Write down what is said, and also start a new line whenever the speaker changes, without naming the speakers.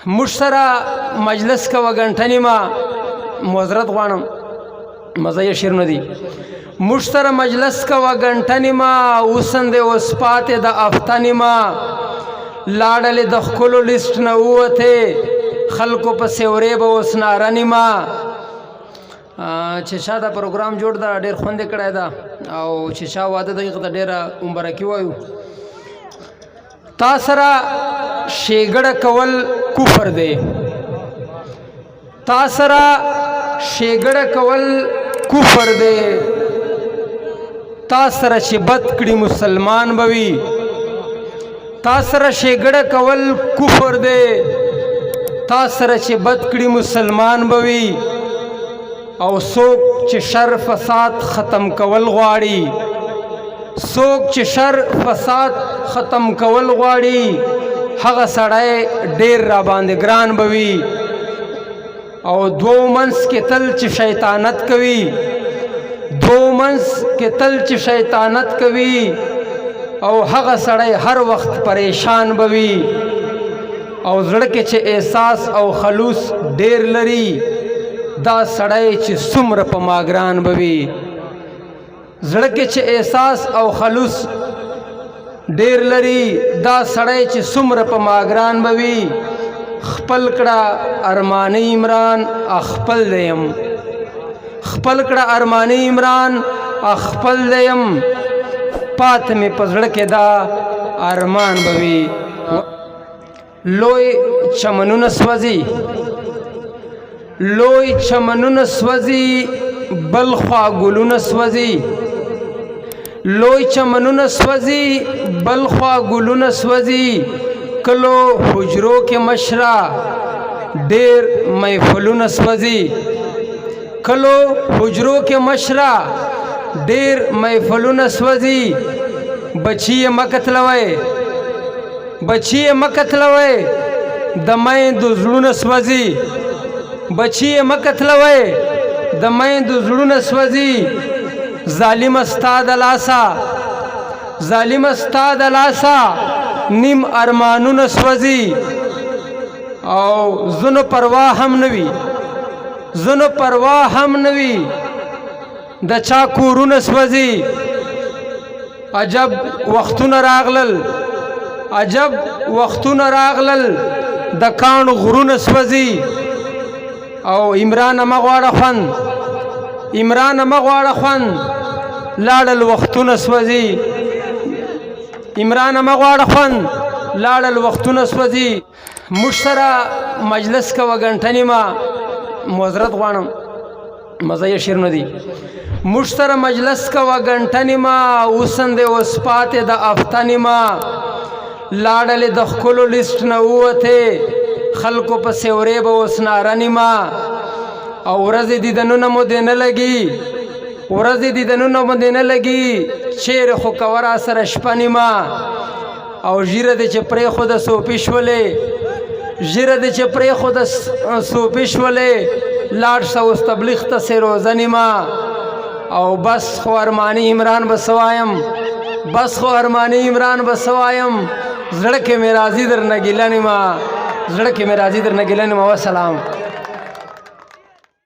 مشترا مجلس کا وگنٹنی ما معذرت غواړم مزه یې شیر ندی مشترا مجلس کا وگنٹنی ما اوسند اوس پاتې د افتنی ما لاړل د خپلو لیست نه ووته خلکو په سیورې به اوس نارنی ما چې چا دا پروګرام جوړ دا ډېر خوند کړی دا او چې چا واده دغه ته ډېره مبارکي وایو تا سره ښېګړه کول کفر دی تا سره ښېګړه کول کفر دی تا سره چې بد کړي مسلمان به وي تا سره ښېګړه کول کفر دی تا سره چې بد کړي مسلمان به وي او څوک چې شر فساد ختم کول غواړي څوک چې شر فساد ختم کول غواړي هغه سړی ډېر را باندې ګران به وي او دوو منځ کې تل چې شیطانت کوي دوو منځ کې تل چې شیطانت کوي او هغه سړی هر وخت پریشان به وي او زړه کې چې احساس او خلوص ډېر لري دا سړی چې څومره په ما ګران به وي زړه کې چې احساس او خلوص ډېر لري دا سړی چې څومره په ما ګران به وي خپل کړه ارماني عمران خپل دیم خپل کړه ارماني عمران خپل دیم پات مې په زړه کې دا ارمان به وي لوی چمنونه سوځي لوی چمنونه سوځي بل خوا ګلونه سوځي لوی چمنونه سوځي بل خوا ګلونه سوځي کلو حجرو کې مشره ډېر محفلونه سوځي کلو حجرو کې مشره ډېر محفلونه سوځي بچی مه قتلوئ بچی مه قتلوئ د میندو زړونه سوځي بچی مه قتلوئ د میندو زړونه سوځي ظالمه ستا د لاسه ظالمه ستا د لاسه نیم ارمانونه سوځي او زنو پروا هم نه وي زنو پروا هم نه وي د چا کورونه سوځي عجب وختونه راغلل عجب وختونه راغلل د کاڼو غرونه سوځي او عمران مه غواړه خوند عمران مه غواړه خوند لاړل وختونه سوځي عمران مه غواړه خوند لاړل وختونه سوځي موږ سره مجلس کا وګنټنی ما معذرت غواړم مزه یې شیر نه دی موږ سره مجلس کا وګنټنی ما اوسند اوس پاتې د افتنی ما لاړل د خپلو لیست نه ووته خلکو په سیورې به اوس نارنی ما او ورځې دیدنونه مو دې نه لګي ورځې دیدنونه مو دې نه لګي چیرې خو کوه را سره شپه نیمه او ژیره دې چې پرېښوده صوفي شولې ژیره دې چې پرېښوده صوفي شولې لاړ شه اوس تبلیغ ته سې روزه نیمه او بس خو ارماني عمران به څه وایم بس خو ارماني عمران به څه وایم زړه کې مې راځي درنه ګیله نیمه زړه کې مې راځي درنه ګیله نیمه وسلام